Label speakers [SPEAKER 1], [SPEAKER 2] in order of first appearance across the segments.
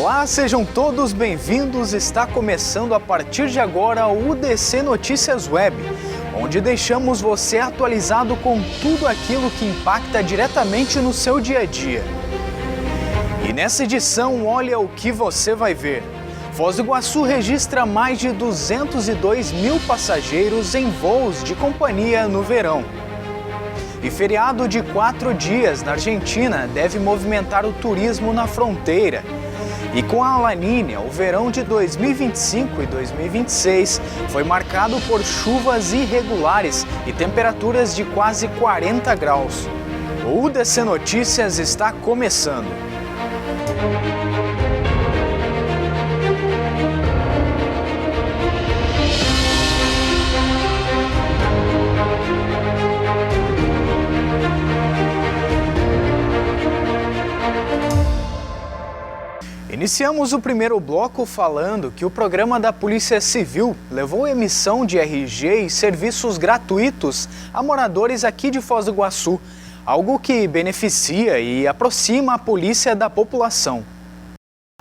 [SPEAKER 1] Olá, sejam todos bem-vindos. Está começando a partir de agora o UDC Notícias Web, onde deixamos você atualizado com tudo aquilo que impacta diretamente no seu dia a dia. E nessa edição, olha o que você vai ver. Foz do Iguaçu registra mais de 202 mil passageiros em voos de companhia no verão. E feriado de 4 dias na Argentina deve movimentar o turismo na fronteira. E com a La Niña, o verão de 2025 e 2026 foi marcado por chuvas irregulares e temperaturas de quase 40 graus. O UDC Notícias está começando. Iniciamos o primeiro bloco falando que o programa da Polícia Civil levou a emissão de RG e serviços gratuitos a moradores aqui de Foz do Iguaçu, algo que beneficia e aproxima a polícia da população.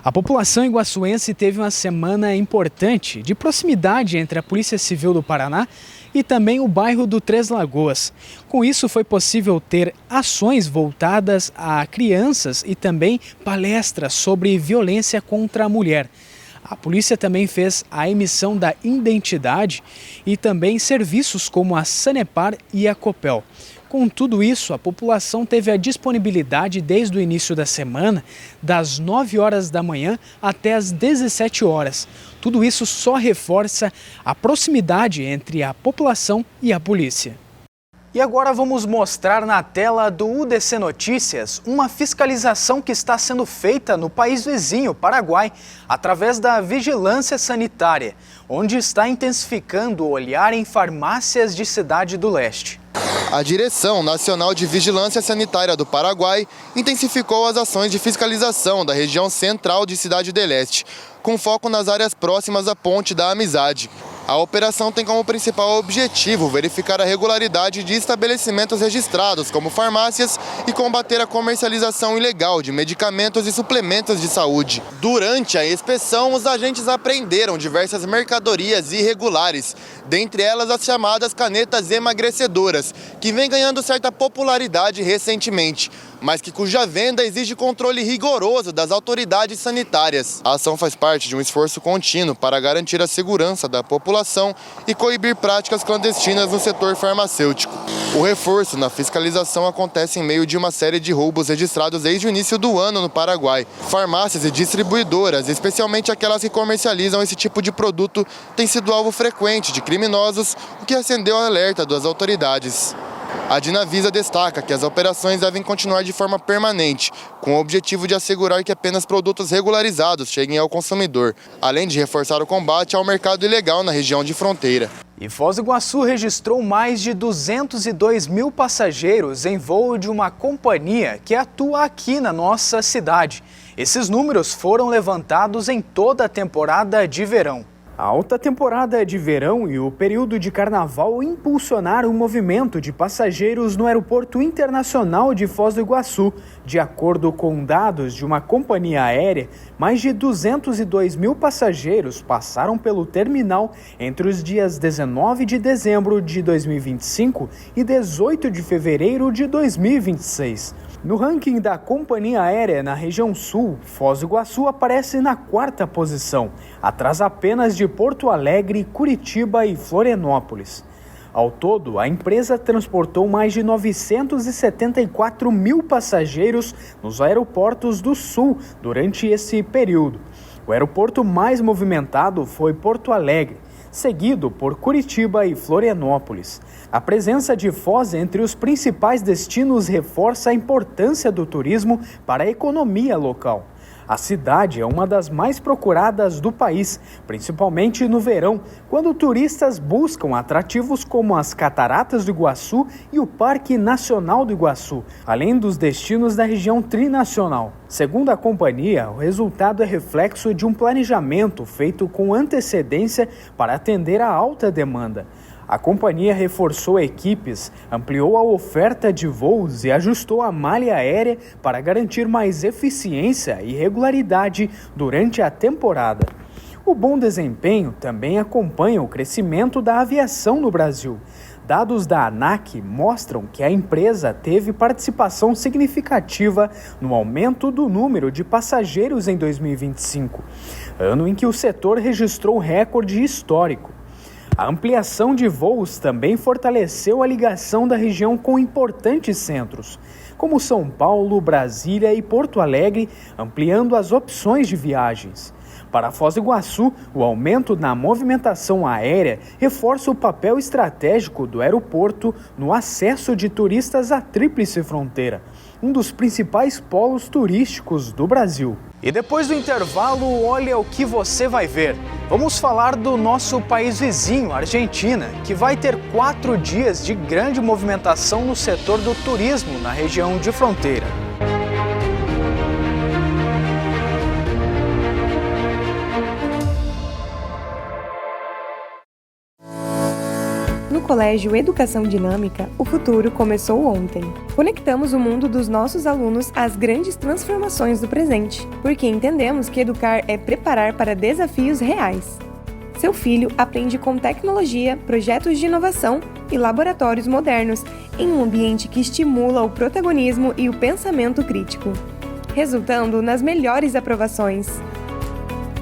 [SPEAKER 1] A população iguaçuense teve uma semana importante de proximidade entre a Polícia Civil do Paraná e também o bairro do Três Lagoas. Com isso, foi possível ter ações voltadas a crianças e também palestras sobre violência contra a mulher. A polícia também fez a emissão da identidade e também serviços como a Sanepar e a Copel. Com tudo isso, a população teve a disponibilidade desde o início da semana, das 9 horas da manhã até as 17 horas. Tudo isso só reforça a proximidade entre a população e a polícia. E agora vamos mostrar na tela do UDC Notícias uma fiscalização que está sendo feita no país vizinho, Paraguai, através da vigilância sanitária, onde está intensificando o olhar em farmácias de Cidade do Leste.
[SPEAKER 2] A Direção Nacional de Vigilância Sanitária do Paraguai intensificou as ações de fiscalização da região central de Cidade do Leste, com foco nas áreas próximas à Ponte da Amizade. A operação tem como principal objetivo verificar a regularidade de estabelecimentos registrados como farmácias e combater a comercialização ilegal de medicamentos e suplementos de saúde. Durante a inspeção, os agentes apreenderam diversas mercadorias irregulares, dentre elas as chamadas canetas emagrecedoras, que vem ganhando certa popularidade recentemente, mas cuja venda exige controle rigoroso das autoridades sanitárias. A ação faz parte de um esforço contínuo para garantir a segurança da população e coibir práticas clandestinas no setor farmacêutico. O reforço na fiscalização acontece em meio de uma série de roubos registrados desde o início do ano no Paraguai. Farmácias e distribuidoras, especialmente aquelas que comercializam esse tipo de produto, têm sido alvo frequente de criminosos, o que acendeu o alerta das autoridades. A Dinavisa destaca que as operações devem continuar de forma permanente, com o objetivo de assegurar que apenas produtos regularizados cheguem ao consumidor, além de reforçar o combate ao mercado ilegal na região de fronteira.
[SPEAKER 1] E Foz do Iguaçu registrou mais de 202 mil passageiros em voo de uma companhia que atua aqui na nossa cidade. Esses números foram levantados em toda a temporada de verão. A alta temporada de verão e o período de carnaval impulsionaram o movimento de passageiros no Aeroporto Internacional de Foz do Iguaçu. De acordo com dados de uma companhia aérea, mais de 202 mil passageiros passaram pelo terminal entre os dias 19 de dezembro de 2025 e 18 de fevereiro de 2026. No ranking da companhia aérea na região sul, Foz do Iguaçu aparece na 4ª posição, atrás apenas de Porto Alegre, Curitiba e Florianópolis. Ao todo, a empresa transportou mais de 974 mil passageiros nos aeroportos do sul durante esse período. O aeroporto mais movimentado foi Porto Alegre, seguido por Curitiba e Florianópolis. A presença de Foz entre os principais destinos reforça a importância do turismo para a economia local. A cidade é uma das mais procuradas do país, principalmente no verão, quando turistas buscam atrativos como as Cataratas do Iguaçu e o Parque Nacional do Iguaçu, além dos destinos da região trinacional. Segundo a companhia, o resultado é reflexo de um planejamento feito com antecedência para atender à alta demanda. A companhia reforçou equipes, ampliou a oferta de voos e ajustou a malha aérea para garantir mais eficiência e regularidade durante a temporada. O bom desempenho também acompanha o crescimento da aviação no Brasil. Dados da ANAC mostram que a empresa teve participação significativa no aumento do número de passageiros em 2025, ano em que o setor registrou recorde histórico. A ampliação de voos também fortaleceu a ligação da região com importantes centros, como São Paulo, Brasília e Porto Alegre, ampliando as opções de viagens. Para Foz do Iguaçu, o aumento na movimentação aérea reforça o papel estratégico do aeroporto no acesso de turistas à Tríplice Fronteira, um dos principais polos turísticos do Brasil. E depois do intervalo, olha o que você vai ver. Vamos falar do nosso país vizinho, Argentina, que vai ter 4 dias de grande movimentação no setor do turismo na região de fronteira.
[SPEAKER 3] No Colégio Educação Dinâmica, o futuro começou ontem. Conectamos o mundo dos nossos alunos às grandes transformações do presente, porque entendemos que educar é preparar para desafios reais. Seu filho aprende com tecnologia, projetos de inovação e laboratórios modernos, em um ambiente que estimula o protagonismo e o pensamento crítico, resultando nas melhores aprovações.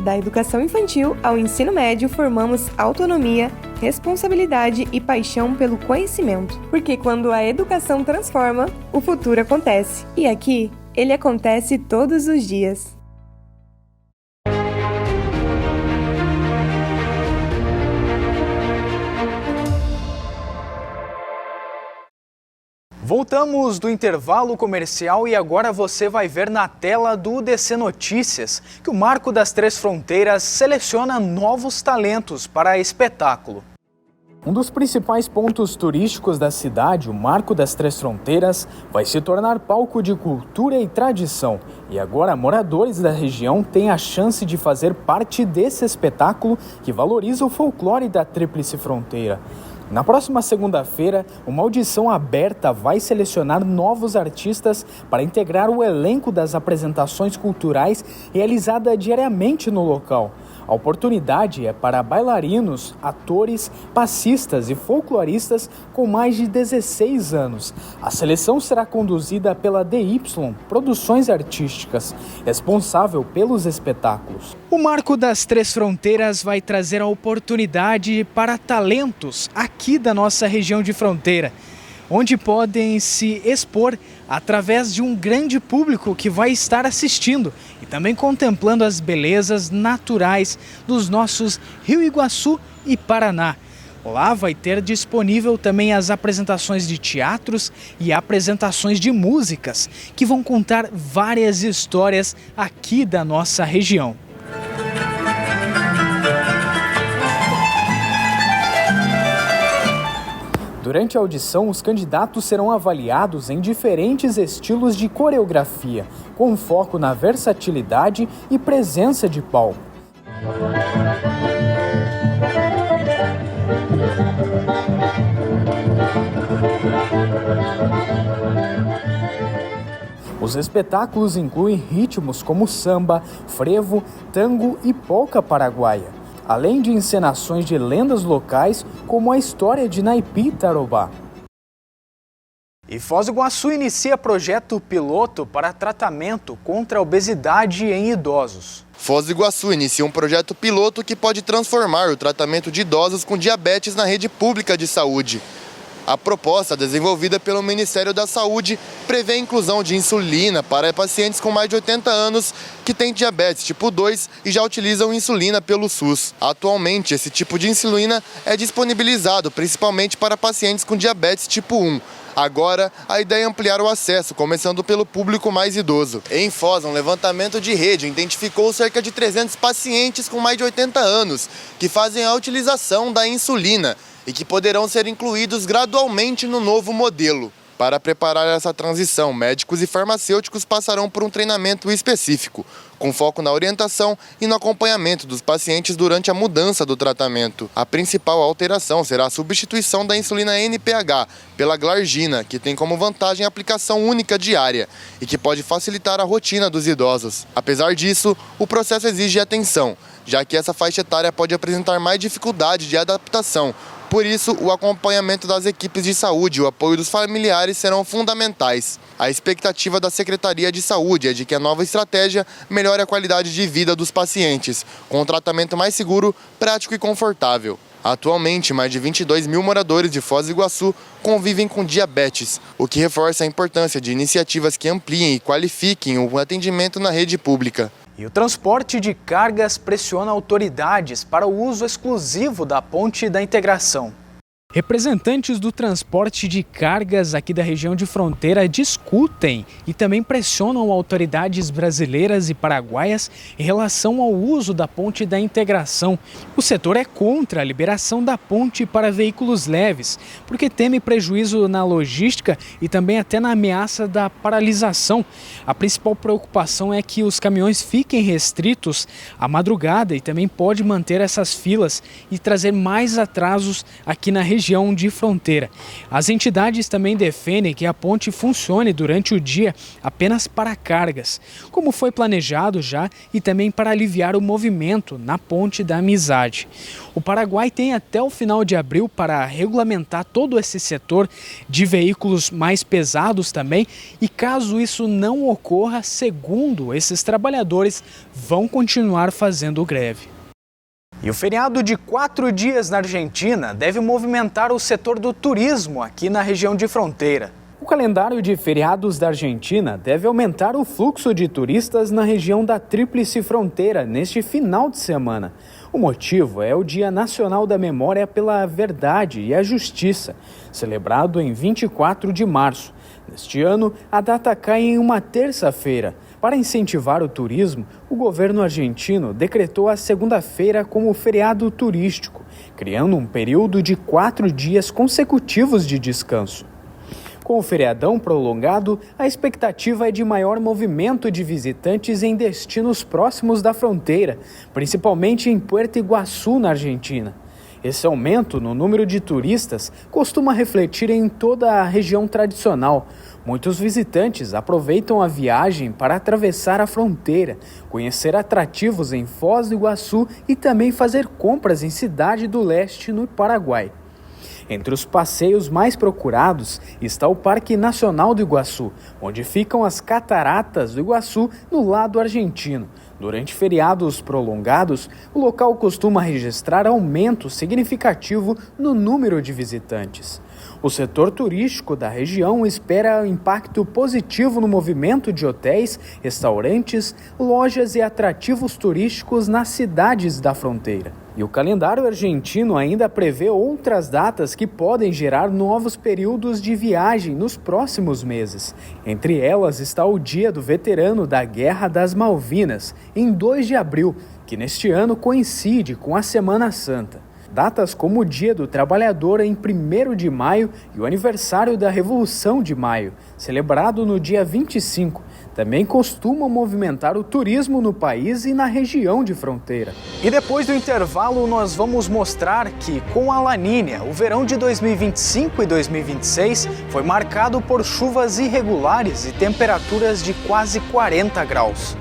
[SPEAKER 3] Da educação infantil ao ensino médio, formamos autonomia, responsabilidade e paixão pelo conhecimento. Porque quando a educação transforma, o futuro acontece. E aqui, ele acontece todos os dias.
[SPEAKER 1] Voltamos do intervalo comercial e agora você vai ver na tela do UDC Notícias que o Marco das Três Fronteiras seleciona novos talentos para espetáculo. Um dos principais pontos turísticos da cidade, o Marco das Três Fronteiras, vai se tornar palco de cultura e tradição. E agora moradores da região têm a chance de fazer parte desse espetáculo que valoriza o folclore da Tríplice Fronteira. Na próxima segunda-feira, uma audição aberta vai selecionar novos artistas para integrar o elenco das apresentações culturais realizada diariamente no local. A oportunidade é para bailarinos, atores, passistas e folcloristas com mais de 16 anos. A seleção será conduzida pela DY Produções Artísticas, responsável pelos espetáculos. O Marco das Três Fronteiras vai trazer a oportunidade para talentos aqui da nossa região de fronteira, onde podem se expor através de um grande público que vai estar assistindo e também contemplando as belezas naturais dos nossos Rio Iguaçu e Paraná. Lá vai ter disponível também as apresentações de teatros e apresentações de músicas, que vão contar várias histórias aqui da nossa região. Durante a audição, os candidatos serão avaliados em diferentes estilos de coreografia, com foco na versatilidade e presença de palco. Os espetáculos incluem ritmos como samba, frevo, tango e polca paraguaia, além de encenações de lendas locais, como a história de Naipi-Tarobá. E Foz do Iguaçu inicia projeto piloto para tratamento contra a obesidade em idosos.
[SPEAKER 2] Foz do Iguaçu inicia um projeto piloto que pode transformar o tratamento de idosos com diabetes na rede pública de saúde. A proposta, desenvolvida pelo Ministério da Saúde, prevê a inclusão de insulina para pacientes com mais de 80 anos que têm diabetes tipo 2 e já utilizam insulina pelo SUS. Atualmente, esse tipo de insulina é disponibilizado principalmente para pacientes com diabetes tipo 1. Agora, a ideia é ampliar o acesso, começando pelo público mais idoso. Em Foz, um levantamento de rede identificou cerca de 300 pacientes com mais de 80 anos que fazem a utilização da insulina e que poderão ser incluídos gradualmente no novo modelo. Para preparar essa transição, médicos e farmacêuticos passarão por um treinamento específico, com foco na orientação e no acompanhamento dos pacientes durante a mudança do tratamento. A principal alteração será a substituição da insulina NPH pela glargina, que tem como vantagem a aplicação única diária e que pode facilitar a rotina dos idosos. Apesar disso, o processo exige atenção, já que essa faixa etária pode apresentar mais dificuldade de adaptação. Por isso, o acompanhamento das equipes de saúde e o apoio dos familiares serão fundamentais. A expectativa da Secretaria de Saúde é de que a nova estratégia melhore a qualidade de vida dos pacientes, com um tratamento mais seguro, prático e confortável. Atualmente, mais de 22 mil moradores de Foz do Iguaçu convivem com diabetes, o que reforça a importância de iniciativas que ampliem e qualifiquem o atendimento na rede pública.
[SPEAKER 1] E o transporte de cargas pressiona autoridades para o uso exclusivo da Ponte da Integração. Representantes do transporte de cargas aqui da região de fronteira discutem e também pressionam autoridades brasileiras e paraguaias em relação ao uso da Ponte da Integração. O setor é contra a liberação da ponte para veículos leves, porque teme prejuízo na logística e também até na ameaça da paralisação. A principal preocupação é que os caminhões fiquem restritos à madrugada e também pode manter essas filas e trazer mais atrasos aqui na região de fronteira. As entidades também defendem que a ponte funcione durante o dia apenas para cargas, como foi planejado já, e também para aliviar o movimento na Ponte da Amizade. O Paraguai tem até o final de abril para regulamentar todo esse setor de veículos mais pesados também, e caso isso não ocorra, segundo esses trabalhadores, vão continuar fazendo greve. E o feriado de 4 dias na Argentina deve movimentar o setor do turismo aqui na região de fronteira. O calendário de feriados da Argentina deve aumentar o fluxo de turistas na região da Tríplice Fronteira neste final de semana. O motivo é o Dia Nacional da Memória pela Verdade e a Justiça, celebrado em 24 de março. Neste ano, a data cai em uma terça-feira. Para incentivar o turismo, o governo argentino decretou a segunda-feira como feriado turístico, criando um período de 4 dias consecutivos de descanso. Com o feriadão prolongado, a expectativa é de maior movimento de visitantes em destinos próximos da fronteira, principalmente em Puerto Iguaçu, na Argentina. Esse aumento no número de turistas costuma refletir em toda a região tradicional. Muitos visitantes aproveitam a viagem para atravessar a fronteira, conhecer atrativos em Foz do Iguaçu e também fazer compras em Cidade do Leste, no Paraguai. Entre os passeios mais procurados está o Parque Nacional do Iguaçu, onde ficam as Cataratas do Iguaçu no lado argentino. Durante feriados prolongados, o local costuma registrar aumento significativo no número de visitantes. O setor turístico da região espera impacto positivo no movimento de hotéis, restaurantes, lojas e atrativos turísticos nas cidades da fronteira. E o calendário argentino ainda prevê outras datas que podem gerar novos períodos de viagem nos próximos meses. Entre elas está o Dia do Veterano da Guerra das Malvinas, em 2 de abril, que neste ano coincide com a Semana Santa. Datas como o Dia do Trabalhador em 1º de maio e o aniversário da Revolução de Maio, celebrado no dia 25, também costumam movimentar o turismo no país e na região de fronteira. E depois do intervalo, nós vamos mostrar que, com a La Niña, o verão de 2025 e 2026 foi marcado por chuvas irregulares e temperaturas de quase 40 graus.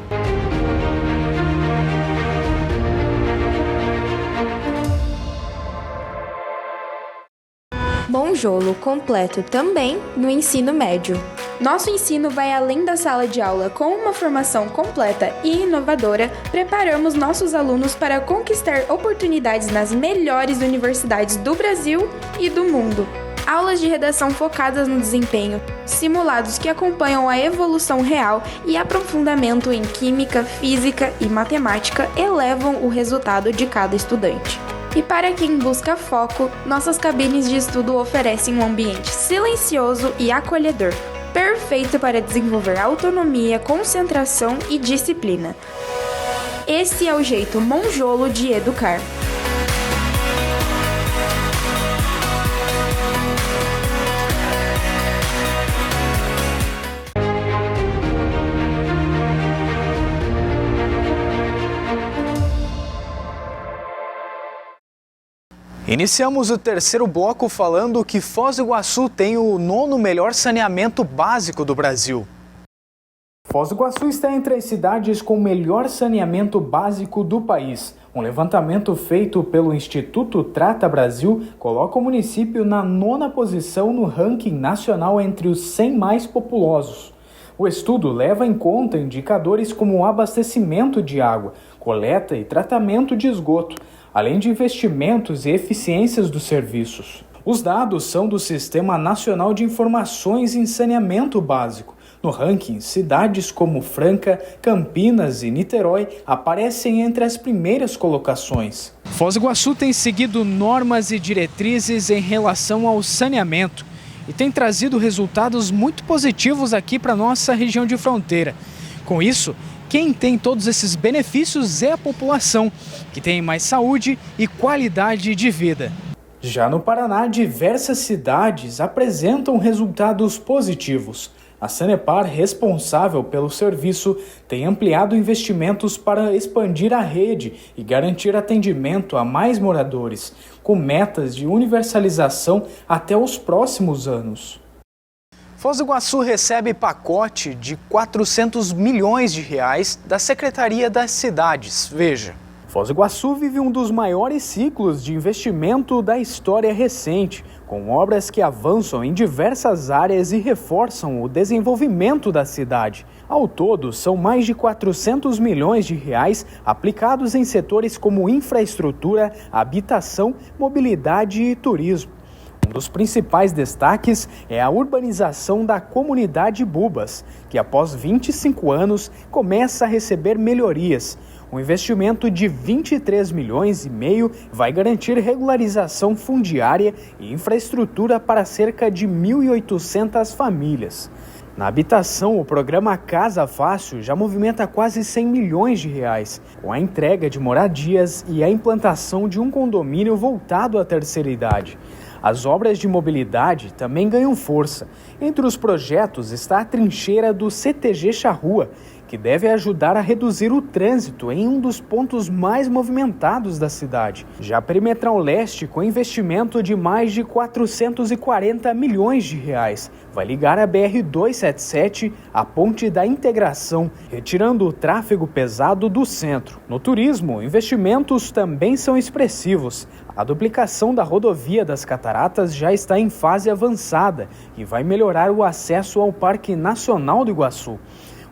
[SPEAKER 4] Monjolo completo também no ensino médio. Nosso ensino vai além da sala de aula. Com uma formação completa e inovadora, preparamos nossos alunos para conquistar oportunidades nas melhores universidades do Brasil e do mundo. Aulas de redação focadas no desempenho, simulados que acompanham a evolução real e aprofundamento em química, física e matemática elevam o resultado de cada estudante. E para quem busca foco, nossas cabines de estudo oferecem um ambiente silencioso e acolhedor, perfeito para desenvolver autonomia, concentração e disciplina. Esse é o jeito monjolo de educar.
[SPEAKER 1] Iniciamos o terceiro bloco falando que Foz do Iguaçu tem o 9º melhor saneamento básico do Brasil. Foz do Iguaçu está entre as cidades com o melhor saneamento básico do país. Um levantamento feito pelo Instituto Trata Brasil coloca o município na 9ª posição no ranking nacional entre os 100 mais populosos. O estudo leva em conta indicadores como o abastecimento de água, coleta e tratamento de esgoto, além de investimentos e eficiências dos serviços. Os dados são do Sistema Nacional de Informações em Saneamento Básico. No ranking, cidades como Franca, Campinas e Niterói aparecem entre as primeiras colocações. Foz do Iguaçu tem seguido normas e diretrizes em relação ao saneamento e tem trazido resultados muito positivos aqui para a nossa região de fronteira. Com isso, quem tem todos esses benefícios é a população, que tem mais saúde e qualidade de vida. Já no Paraná, diversas cidades apresentam resultados positivos. A Sanepar, responsável pelo serviço, tem ampliado investimentos para expandir a rede e garantir atendimento a mais moradores, com metas de universalização até os próximos anos. Foz do Iguaçu recebe pacote de 400 milhões de reais da Secretaria das Cidades. Veja. Foz do Iguaçu vive um dos maiores ciclos de investimento da história recente, com obras que avançam em diversas áreas e reforçam o desenvolvimento da cidade. Ao todo, são mais de 400 milhões de reais aplicados em setores como infraestrutura, habitação, mobilidade e turismo. Um dos principais destaques é a urbanização da comunidade Bubas, que após 25 anos começa a receber melhorias. Um investimento de 23 milhões e meio vai garantir regularização fundiária e infraestrutura para cerca de 1.800 famílias. Na habitação, o programa Casa Fácil já movimenta quase 100 milhões de reais, com a entrega de moradias e a implantação de um condomínio voltado à terceira idade. As obras de mobilidade também ganham força. Entre os projetos está a trincheira do CTG Charrua, que deve ajudar a reduzir o trânsito em um dos pontos mais movimentados da cidade. Já a Perimetral Leste, com investimento de mais de 440 milhões de reais, vai ligar a BR-277 à Ponte da Integração, retirando o tráfego pesado do centro. No turismo, investimentos também são expressivos. A duplicação da rodovia das Cataratas já está em fase avançada e vai melhorar o acesso ao Parque Nacional do Iguaçu.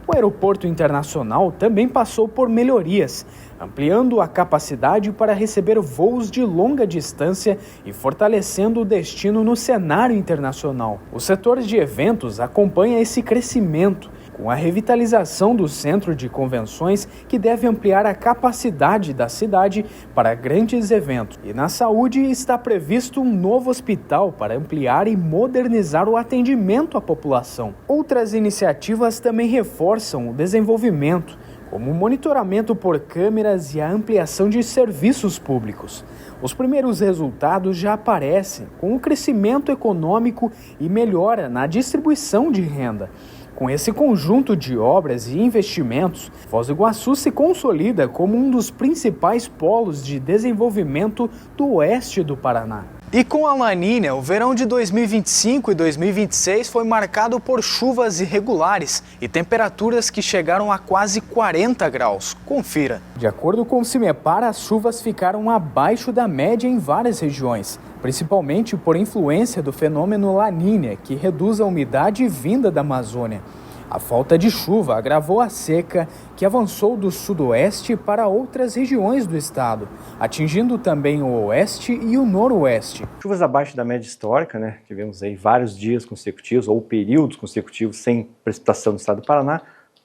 [SPEAKER 1] O aeroporto internacional também passou por melhorias, ampliando a capacidade para receber voos de longa distância e fortalecendo o destino no cenário internacional. O setor de eventos acompanha esse crescimento, com a revitalização do centro de convenções que deve ampliar a capacidade da cidade para grandes eventos. E na saúde está previsto um novo hospital para ampliar e modernizar o atendimento à população. Outras iniciativas também reforçam o desenvolvimento, como o monitoramento por câmeras e a ampliação de serviços públicos. Os primeiros resultados já aparecem, com o crescimento econômico e melhora na distribuição de renda. Com esse conjunto de obras e investimentos, Foz do Iguaçu se consolida como um dos principais polos de desenvolvimento do oeste do Paraná. E com a Lanínia, o verão de 2025 e 2026 foi marcado por chuvas irregulares e temperaturas que chegaram a quase 40 graus. Confira. De acordo com o CIMEPAR, as chuvas ficaram abaixo da média em várias regiões, principalmente por influência do fenômeno Lanínia, que reduz a umidade vinda da Amazônia. A falta de chuva agravou a seca, que avançou do sudoeste para outras regiões do estado, atingindo também o oeste e o noroeste.
[SPEAKER 5] Chuvas abaixo da média histórica, tivemos aí vários dias consecutivos ou períodos consecutivos sem precipitação no estado do Paraná,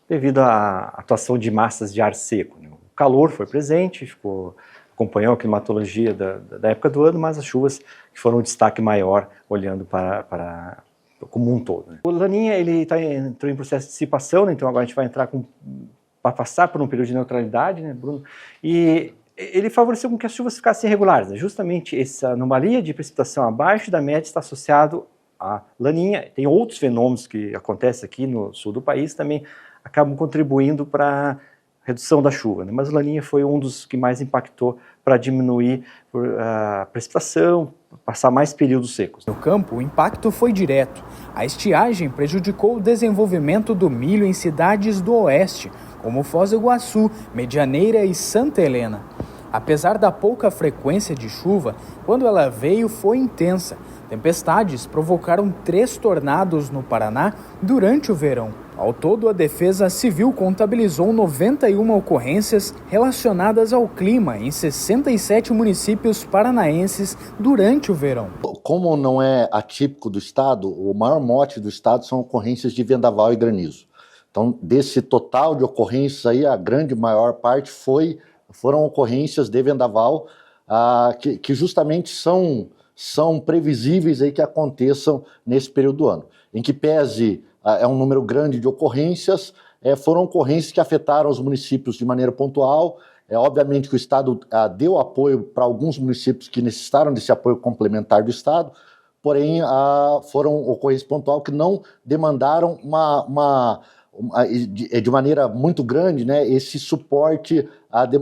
[SPEAKER 5] devido à atuação de massas de ar seco. O calor foi presente, acompanhou a climatologia da época do ano, mas as chuvas que foram um destaque maior olhando para como um todo. O Laninha entrou em processo de dissipação, então agora a gente vai para passar por um período de neutralidade, Bruno? E ele favoreceu com que as chuvas ficassem irregulares. Justamente essa anomalia de precipitação abaixo da média está associado à Laninha. Tem outros fenômenos que acontecem aqui no sul do país também acabam contribuindo para redução da chuva, né? Mas o Laninha foi um dos que mais impactou para diminuir a precipitação, passar mais períodos secos.
[SPEAKER 1] No campo, o impacto foi direto. A estiagem prejudicou o desenvolvimento do milho em cidades do oeste, como Foz do Iguaçu, Medianeira e Santa Helena. Apesar da pouca frequência de chuva, quando ela veio foi intensa. Tempestades provocaram 3 tornados no Paraná durante o verão. Ao todo, a Defesa Civil contabilizou 91 ocorrências relacionadas ao clima em 67 municípios paranaenses durante o verão.
[SPEAKER 6] Como não é atípico do estado, o maior mote do estado são ocorrências de vendaval e granizo. Então, desse total de ocorrências aí, a grande maior parte foram ocorrências de vendaval que justamente são previsíveis aí que aconteçam nesse período do ano. Em que pese é um número grande de ocorrências, foram ocorrências que afetaram os municípios de maneira pontual. Obviamente que o Estado deu apoio para alguns municípios que necessitaram desse apoio complementar do Estado, porém foram ocorrências pontuais que não demandaram de maneira muito grande, né, esse suporte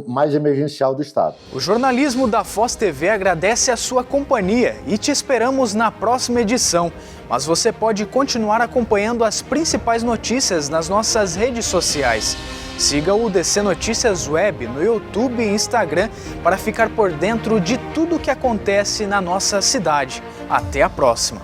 [SPEAKER 6] mais emergencial do Estado.
[SPEAKER 1] O jornalismo da Foz TV agradece a sua companhia e te esperamos na próxima edição. Mas você pode continuar acompanhando as principais notícias nas nossas redes sociais. Siga o DC Notícias Web no YouTube e Instagram para ficar por dentro de tudo o que acontece na nossa cidade. Até a próxima!